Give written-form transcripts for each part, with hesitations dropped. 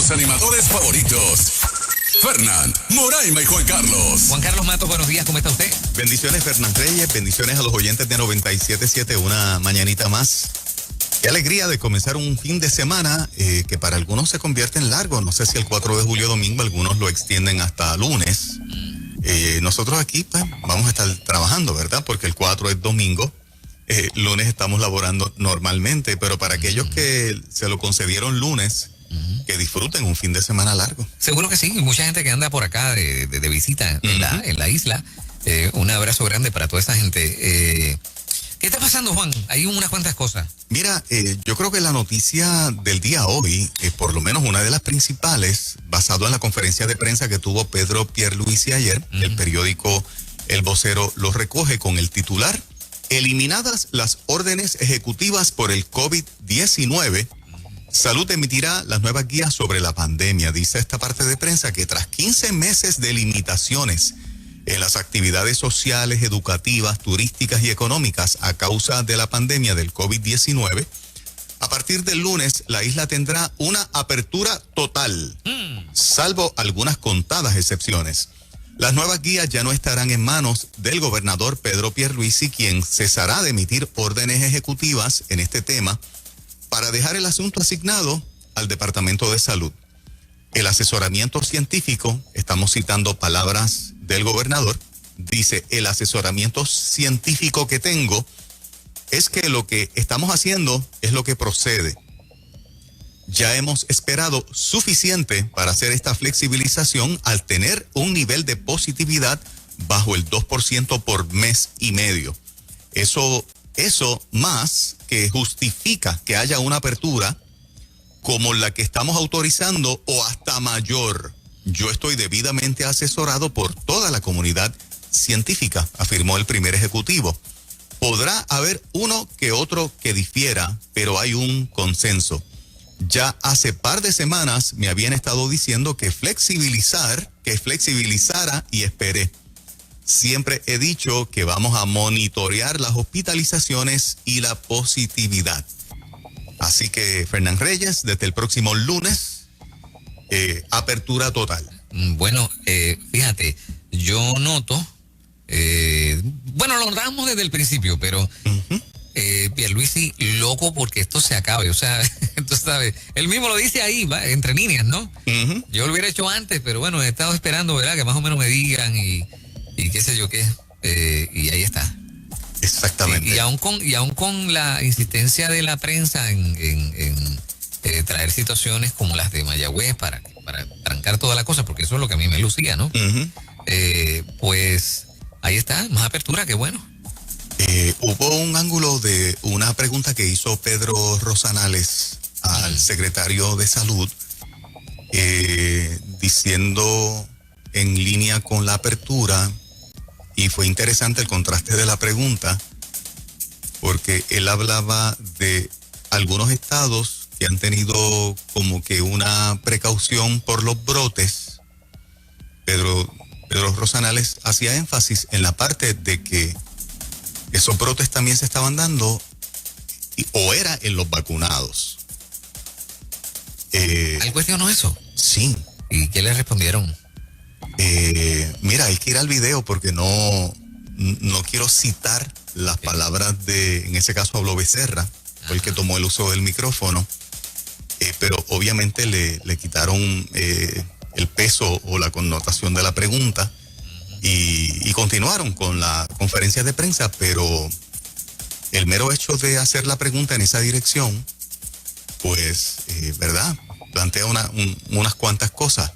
tus animadores favoritos. Fernand, Moraima y Juan Carlos. Juan Carlos Matos, buenos días, ¿cómo está usted? Bendiciones, Fernand Reyes, bendiciones a los oyentes de 97.7, una mañanita más. Qué alegría de comenzar un fin de semana que para algunos se convierte en largo. No sé si el 4 de julio domingo, algunos lo extienden hasta lunes. Nosotros aquí pues vamos a estar trabajando, ¿verdad? Porque el 4 es domingo. Lunes estamos laborando normalmente, pero para aquellos que se lo concedieron lunes, que disfruten un fin de semana largo. Seguro que sí, mucha gente que anda por acá de visita en la isla. Un abrazo grande para toda esa gente. ¿Qué está pasando, Juan? Hay unas cuantas cosas. Mira, yo creo que la noticia del día hoy, por lo menos una de las principales, basado en la conferencia de prensa que tuvo Pedro Pierluisi ayer, el periódico El Vocero lo recoge con el titular: eliminadas las órdenes ejecutivas por el COVID-19, Salud emitirá las nuevas guías sobre la pandemia. Dice esta parte de prensa que tras 15 meses de limitaciones en las actividades sociales, educativas, turísticas y económicas a causa de la pandemia del COVID-19, a partir del lunes la isla tendrá una apertura total, salvo algunas contadas excepciones. Las nuevas guías ya no estarán en manos del gobernador Pedro Pierluisi, quien cesará de emitir órdenes ejecutivas en este tema para dejar el asunto asignado al Departamento de Salud. El asesoramiento científico, estamos citando palabras del gobernador, dice: el asesoramiento científico que tengo es que lo que estamos haciendo es lo que procede. Ya hemos esperado suficiente para hacer esta flexibilización al tener un nivel de positividad bajo el 2% por mes y medio. Eso más que justifica que haya una apertura como la que estamos autorizando o hasta mayor. Yo estoy debidamente asesorado por toda la comunidad científica, afirmó el primer ejecutivo. Podrá haber uno que otro que difiera, pero hay un consenso. Ya hace par de semanas me habían estado diciendo que flexibilizara y esperé. Siempre he dicho que vamos a monitorear las hospitalizaciones y la positividad. Así que, Fernand Reyes, desde el próximo lunes, apertura total. Bueno, fíjate, yo noto, lo notamos desde el principio, pero Pierluisi loco porque esto se acabe. O sea, tú sabes, él mismo lo dice ahí, va, entre líneas, ¿no? Yo lo hubiera hecho antes, pero bueno, he estado esperando, ¿verdad? Que más o menos me digan y qué sé yo qué, y ahí está. Exactamente. Y aún con la insistencia de la prensa en traer situaciones como las de Mayagüez para trancar toda la cosa, porque eso es lo que a mí me lucía, ¿no? Pues ahí está, más apertura, qué bueno. Hubo un ángulo de una pregunta que hizo Pedro Rosanales al secretario de Salud, diciendo en línea con la apertura. Y fue interesante el contraste de la pregunta, porque él hablaba de algunos estados que han tenido como que una precaución por los brotes. Pedro Rosanales hacía énfasis en la parte de que esos brotes también se estaban dando o era en los vacunados. ¿Él cuestionó eso? Sí. ¿Y qué le respondieron? Mira, hay que ir al video porque no quiero citar las palabras de, en ese caso habló Becerra, fue el que tomó el uso del micrófono, pero obviamente le quitaron el peso o la connotación de la pregunta y continuaron con la conferencia de prensa, pero el mero hecho de hacer la pregunta en esa dirección, pues, ¿verdad? Plantea unas cuantas cosas.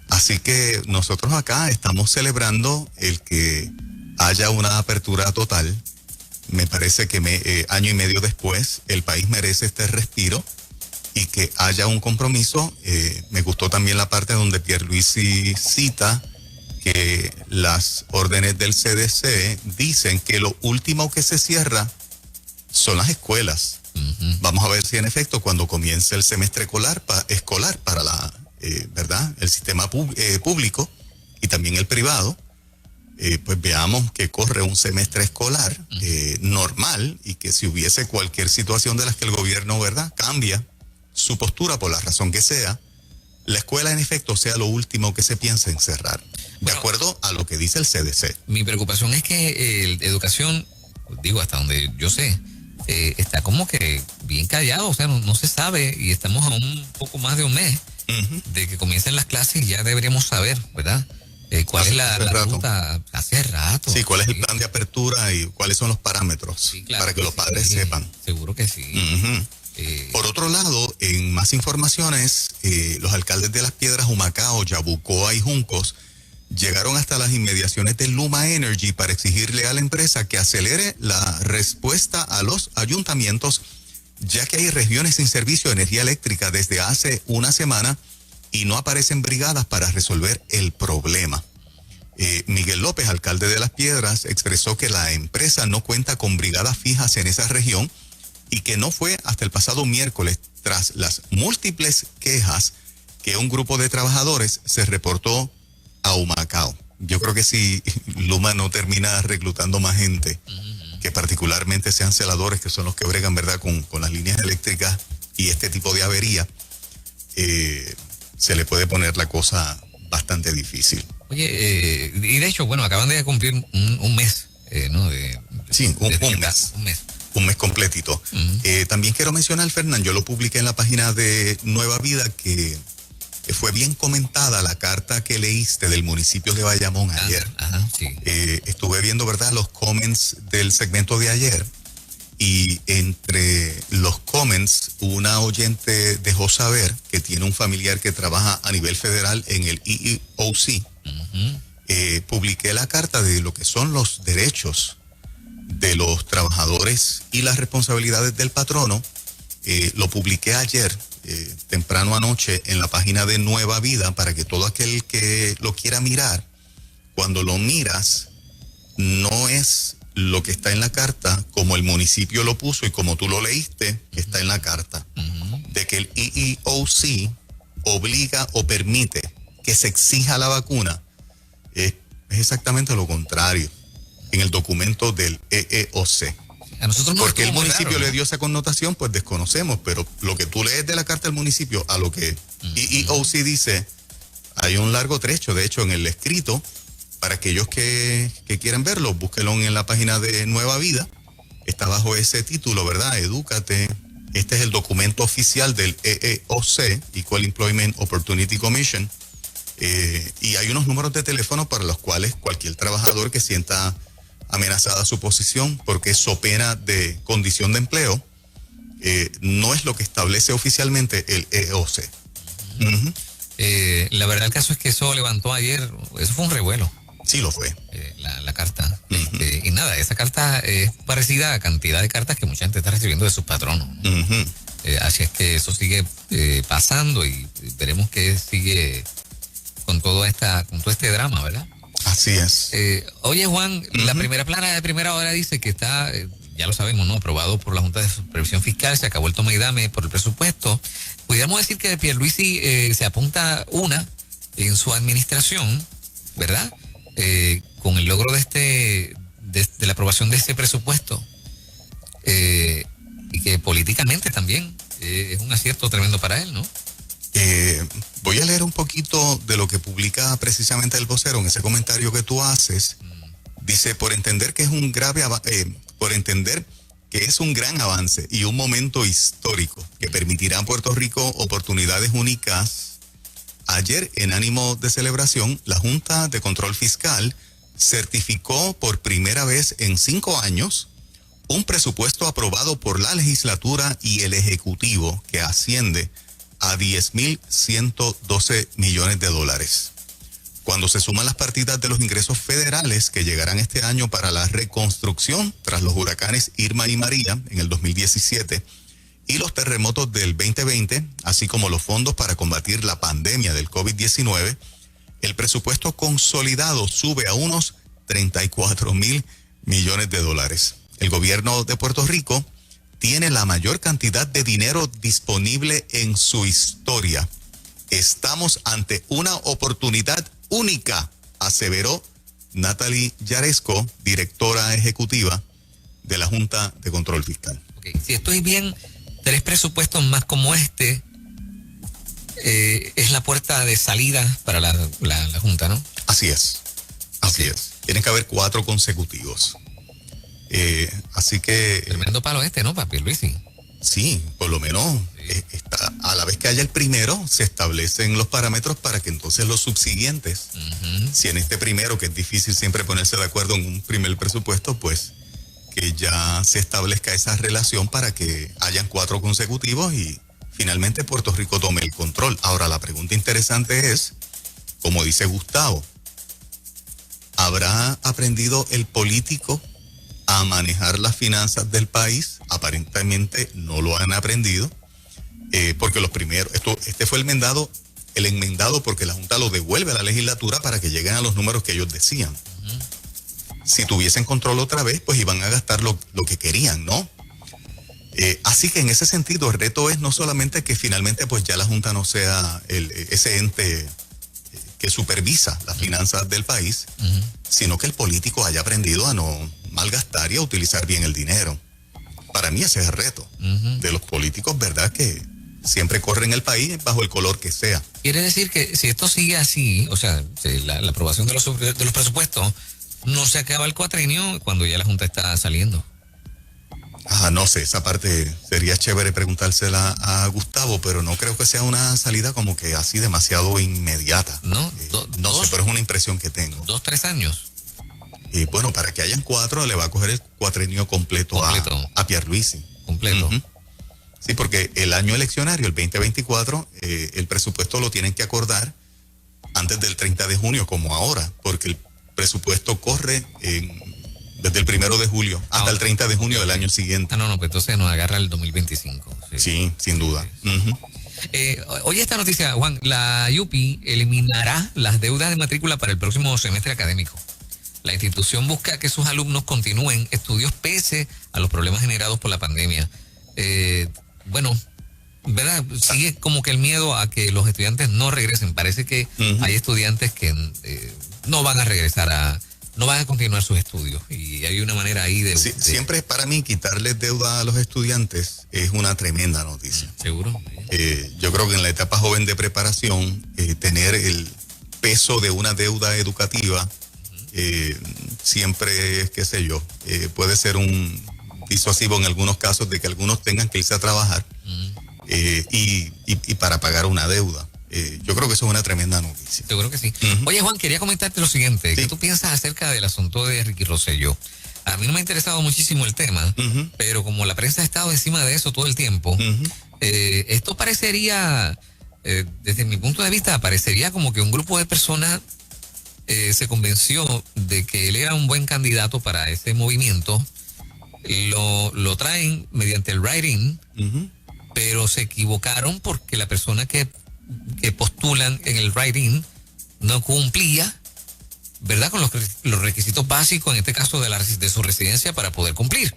Así que nosotros acá estamos celebrando el que haya una apertura total. Me parece que año y medio después el país merece este respiro y que haya un compromiso. Me gustó también la parte donde Pierluisi cita que las órdenes del CDC dicen que lo último que se cierra son las escuelas. Vamos a ver si en efecto cuando comience el semestre escolar para la ¿verdad? El sistema público y también el privado, pues veamos que corre un semestre escolar normal y que si hubiese cualquier situación de las que el gobierno, ¿verdad?, cambia su postura por la razón que sea, la escuela en efecto sea lo último que se piensa en cerrar, de Bueno, acuerdo a lo que dice el CDC. Mi preocupación es que educación, digo, hasta donde yo sé, está como que bien callado, o sea, no se sabe, y estamos a un poco más de un mes de que comiencen las clases y ya deberíamos saber, ¿verdad? ¿Cuál es la ruta? Hace rato. Sí, cuál es el plan de apertura y cuáles son los parámetros, sí, claro, para que los padres sepan. Seguro que sí. Por otro lado, en más informaciones, los alcaldes de Las Piedras, Humacao, Yabucoa y Juncos llegaron hasta las inmediaciones de Luma Energy para exigirle a la empresa que acelere la respuesta a los ayuntamientos, ya que hay regiones sin servicio de energía eléctrica desde hace una semana y no aparecen brigadas para resolver el problema. Miguel López, alcalde de Las Piedras, expresó que la empresa no cuenta con brigadas fijas en esa región y que no fue hasta el pasado miércoles, tras las múltiples quejas, que un grupo de trabajadores se reportó a Humacao. Yo creo que si Luma no termina reclutando más gente, que particularmente sean celadores, que son los que bregan, ¿verdad?, con las líneas eléctricas y este tipo de avería, se le puede poner la cosa bastante difícil. Oye, y de hecho, bueno, acaban de cumplir un mes, ¿no? Sí, un mes. Un mes completito. También quiero mencionar, Fernán, yo lo publiqué en la página de Nueva Vida, que fue bien comentada la carta que leíste del municipio de Bayamón ayer. Sí. Estuve viendo, ¿verdad?, los comments del segmento de ayer, y entre los comments, una oyente dejó saber que tiene un familiar que trabaja a nivel federal en el EEOC. Publiqué la carta de lo que son los derechos de los trabajadores y las responsabilidades del patrono. Lo publiqué ayer, temprano anoche, en la página de Nueva Vida, para que todo aquel que lo quiera mirar, cuando lo miras, no es lo que está en la carta como el municipio lo puso y como tú lo leíste, que está en la carta, de que el EEOC obliga o permite que se exija la vacuna. Es exactamente lo contrario en el documento del EEOC. A nosotros no. Porque el municipio le dio esa connotación, pues desconocemos, pero lo que tú lees de la carta del municipio a lo que EEOC dice, hay un largo trecho. De hecho, en el escrito, para aquellos que quieran verlo, búsquenlo en la página de Nueva Vida. Está bajo ese título, ¿verdad? Edúcate. Este es el documento oficial del EEOC, Equal Employment Opportunity Commission. Y hay unos números de teléfono para los cuales cualquier trabajador que sienta amenazada su posición porque es so pena de condición de empleo, no es lo que establece oficialmente el EEOC. La verdad, el caso es que eso levantó ayer, eso fue un revuelo. Sí lo fue. La carta. Y nada, esa carta es parecida a cantidad de cartas que mucha gente está recibiendo de sus patronos. Así es que eso sigue pasando y veremos qué sigue con todo este drama, ¿verdad? Así es. Oye, Juan, la primera plana de primera hora dice que está, ya lo sabemos, ¿no?, aprobado por la Junta de Supervisión Fiscal, se acabó el toma y dame por el presupuesto. Pudiéramos decir que de Pierluisi se apunta una en su administración, ¿verdad? Con el logro de la aprobación de ese presupuesto. Y que políticamente también es un acierto tremendo para él, ¿no? Voy a leer un poquito de lo que publica precisamente el vocero en ese comentario que tú haces. Dice, por entender que es un gran avance y un momento histórico que permitirá a Puerto Rico oportunidades únicas. Ayer, en ánimo de celebración, la Junta de Control Fiscal certificó por primera vez en 5 años un presupuesto aprobado por la legislatura y el Ejecutivo que asciende a 10.112 millones de dólares. Cuando se suman las partidas de los ingresos federales que llegarán este año para la reconstrucción tras los huracanes Irma y María en el 2017 y los terremotos del 2020, así como los fondos para combatir la pandemia del COVID-19, el presupuesto consolidado sube a unos 34.000 millones de dólares. El gobierno de Puerto Rico tiene la mayor cantidad de dinero disponible en su historia. Estamos ante una oportunidad única, aseveró Natalie Yaresco, directora ejecutiva de la Junta de Control Fiscal. Okay. Si estoy bien, 3 presupuestos más como este es la puerta de salida para la Junta, ¿no? Así es. Así es. Tienen que haber 4 consecutivos. Así que... Tremendo palo ¿no? Para Pierluisi. Sí, por lo menos a la vez que haya el primero, se establecen los parámetros para que entonces los subsiguientes, si en este primero, que es difícil siempre ponerse de acuerdo en un primer presupuesto, pues que ya se establezca esa relación para que hayan 4 consecutivos y finalmente Puerto Rico tome el control. Ahora, la pregunta interesante es, como dice Gustavo, ¿habrá aprendido el político a manejar las finanzas del país? Aparentemente no lo han aprendido, porque los primeros, este fue el enmendado porque la Junta lo devuelve a la legislatura para que lleguen a los números que ellos decían. Si tuviesen control otra vez, pues iban a gastar lo que querían, ¿no? Así que en ese sentido el reto es no solamente que finalmente pues ya la Junta no sea ese ente que supervisa las finanzas del país, sino que el político haya aprendido a no malgastar y a utilizar bien el dinero. Para mí ese es el reto de los políticos, ¿verdad? Que siempre corren el país bajo el color que sea. Quiere decir que si esto sigue así, o sea, si la aprobación de los presupuestos, no se acaba el cuatrienio cuando ya la Junta está saliendo. No sé, esa parte sería chévere preguntársela a Gustavo, pero no creo que sea una salida como que así demasiado inmediata. No, no sé, pero es una impresión que tengo. 2-3 años. Bueno, para que hayan 4 le va a coger el cuatrienio completo. A Pierluisi. Completo. Sí, porque el año eleccionario, el 2024, el presupuesto lo tienen que acordar antes del 30 de junio, como ahora, porque el presupuesto corre desde el 1 de julio hasta el 30 de junio del año siguiente. No, pues entonces nos agarra el 2025. Sí, sin duda. Oye, esta noticia, Juan, la UPI eliminará las deudas de matrícula para el próximo semestre académico. La institución busca que sus alumnos continúen estudios pese a los problemas generados por la pandemia. Bueno, ¿verdad? Sigue como que el miedo a que los estudiantes no regresen. Parece que hay estudiantes que no van a regresar no van a continuar sus estudios. Y hay una manera ahí de... Siempre para mí quitarles deuda a los estudiantes es una tremenda noticia. Seguro. Yo creo que en la etapa joven de preparación, tener el peso de una deuda educativa siempre, qué sé yo, puede ser un disuasivo en algunos casos de que algunos tengan que irse a trabajar y para pagar una deuda. Yo creo que eso es una tremenda noticia. Seguro que sí. Oye, Juan, quería comentarte lo siguiente. ¿Qué tú piensas acerca del asunto de Ricky Rosselló? A mí no me ha interesado muchísimo el tema, pero como la prensa ha estado encima de eso todo el tiempo, esto parecería, desde mi punto de vista, parecería como que un grupo de personas se convenció de que él era un buen candidato para ese movimiento, lo traen mediante el write-in, pero se equivocaron porque la persona que postulan en el write-in no cumplía, ¿verdad?, con los requisitos básicos, en este caso de su residencia, para poder cumplir.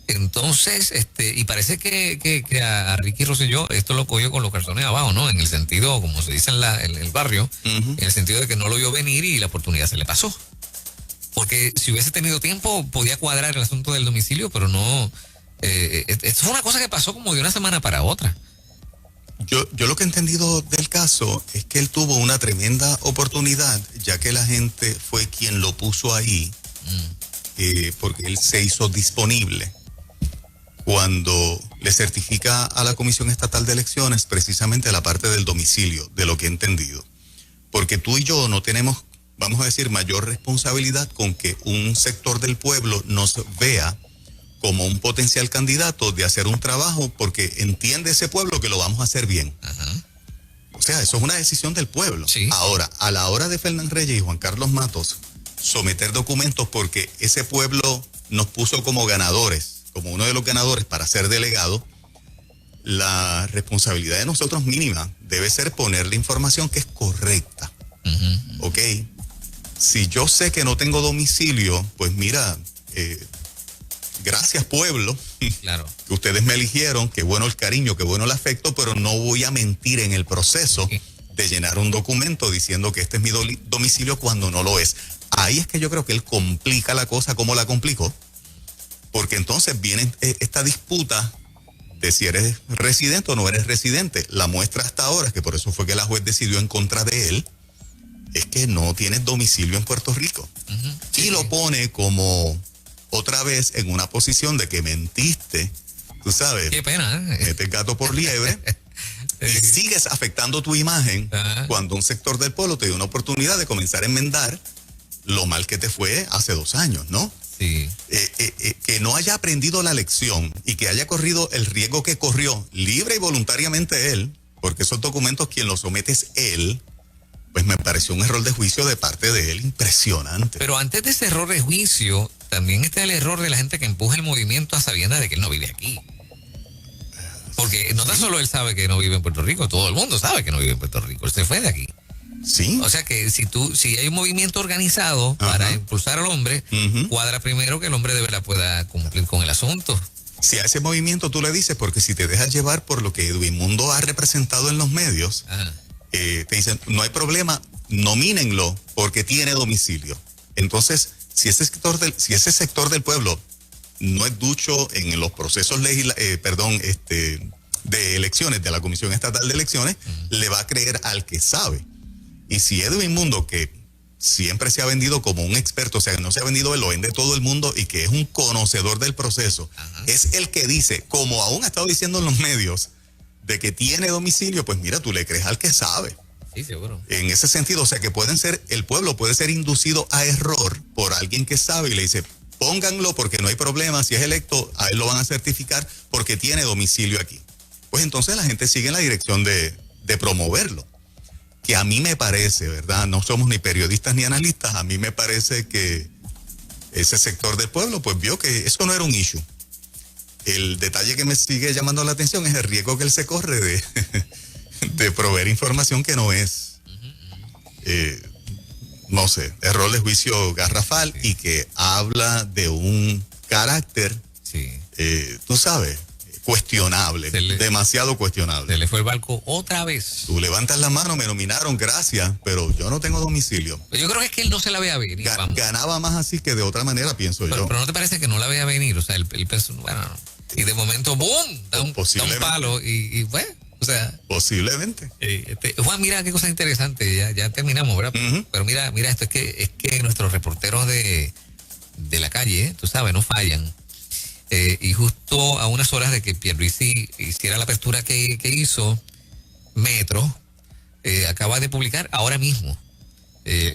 Entonces, y parece que a Ricky Rosselló esto lo cogió con los calzones abajo, ¿no? En el sentido, como se dice en el barrio, en el sentido de que no lo vio venir y la oportunidad se le pasó. Porque si hubiese tenido tiempo, podía cuadrar el asunto del domicilio, pero no. Esto fue una cosa que pasó como de una semana para otra. Yo lo que he entendido del caso es que él tuvo una tremenda oportunidad, ya que la gente fue quien lo puso ahí, porque él se hizo disponible cuando le certifica a la Comisión Estatal de Elecciones precisamente la parte del domicilio, de lo que he entendido. Porque tú y yo no tenemos, vamos a decir, mayor responsabilidad con que un sector del pueblo nos vea como un potencial candidato de hacer un trabajo porque entiende ese pueblo que lo vamos a hacer bien. O sea, eso es una decisión del pueblo. Sí. Ahora, a la hora de Fernán Reyes y Juan Carlos Matos someter documentos porque ese pueblo nos puso como ganadores, como uno de los ganadores para ser delegado, la responsabilidad de nosotros mínima debe ser poner la información que es correcta. ¿Ok? Si yo sé que no tengo domicilio, pues mira, gracias pueblo, claro, que ustedes me eligieron, qué bueno el cariño, qué bueno el afecto, pero no voy a mentir en el proceso de llenar un documento diciendo que este es mi domicilio cuando no lo es. Ahí es que yo creo que él complica la cosa como la complicó, porque entonces viene esta disputa de si eres residente o no eres residente. La muestra hasta ahora, que por eso fue que la juez decidió en contra de él, es que no tienes domicilio en Puerto Rico. Y lo pone como otra vez en una posición de que mentiste, tú sabes. Qué pena, ¿eh? Metes gato por liebre y sigues afectando tu imagen cuando un sector del pueblo te dio una oportunidad de comenzar a enmendar lo mal que te fue hace 2 años, ¿no? Sí. Que no haya aprendido la lección y que haya corrido el riesgo que corrió libre y voluntariamente él, porque esos documentos quien los somete es él, pues me pareció un error de juicio de parte de él impresionante. Pero antes de ese error de juicio, también está el error de la gente que empuja el movimiento a sabiendas de que él no vive aquí. Porque no tan solo él sabe que no vive en Puerto Rico, todo el mundo sabe que no vive en Puerto Rico, él se fue de aquí. Sí. O sea que si hay un movimiento organizado para impulsar al hombre, cuadra primero que el hombre de verdad pueda cumplir con el asunto. Si a ese movimiento tú le dices, porque si te dejas llevar por lo que Edwin Mundo ha representado en los medios, te dicen, no hay problema, nomínenlo porque tiene domicilio. Entonces, si ese sector del pueblo no es ducho en los procesos de elecciones de la Comisión Estatal de Elecciones, le va a creer al que sabe. Y si Edwin Mundo, que siempre se ha vendido como un experto, o sea, que no se ha vendido, él lo vende todo el mundo y que es un conocedor del proceso, es el que dice, como aún ha estado diciendo en los medios, de que tiene domicilio, pues mira, tú le crees al que sabe. Sí, seguro. En ese sentido, o sea, que el pueblo puede ser inducido a error por alguien que sabe y le dice, pónganlo porque no hay problema, si es electo, a él lo van a certificar porque tiene domicilio aquí. Pues entonces la gente sigue en la dirección de promoverlo. Que a mí me parece, ¿verdad? No somos ni periodistas ni analistas, a mí me parece que ese sector del pueblo pues vio que eso no era un issue. El detalle que me sigue llamando la atención es el riesgo que él se corre de proveer información que no es. No sé, error de juicio garrafal y que habla de un carácter, tú sabes, cuestionable, demasiado cuestionable. Se le fue el barco otra vez. Tú levantas la mano, me nominaron, gracias, pero yo no tengo domicilio. Yo creo que es que él no se la veía venir. Ganaba más así que de otra manera, pienso yo. Pero ¿no te parece que no la veía venir? O sea, él pensó, bueno, y de momento, ¡boom! Da un palo y bueno, o sea. Posiblemente. Juan, mira qué cosa interesante, ya terminamos, ¿verdad? Pero mira esto, es que nuestros reporteros de la calle, tú sabes, no fallan. Y justo a unas horas de que Pierluisi hiciera la apertura que hizo, Metro acaba de publicar ahora mismo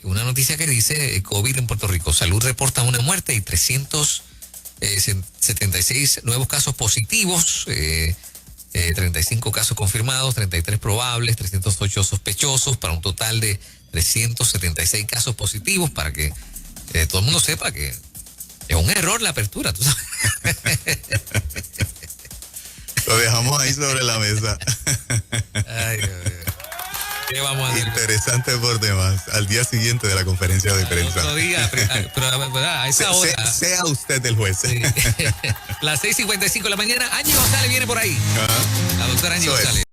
una noticia que dice COVID en Puerto Rico. Salud reporta una muerte y 376 nuevos casos positivos, 35 casos confirmados, 33 probables, 308 sospechosos, para un total de 376 casos positivos, para que todo el mundo sepa que es un error la apertura, tú sabes. Lo dejamos ahí sobre la mesa. Ay, Dios mío. ¿Qué vamos a hacer? Interesante por demás. Al día siguiente de la conferencia de prensa. Otro día, pero a esa hora. Sea usted el juez. Sí. Las 6:55 de la mañana. Angie González viene por ahí. La doctora Angie González.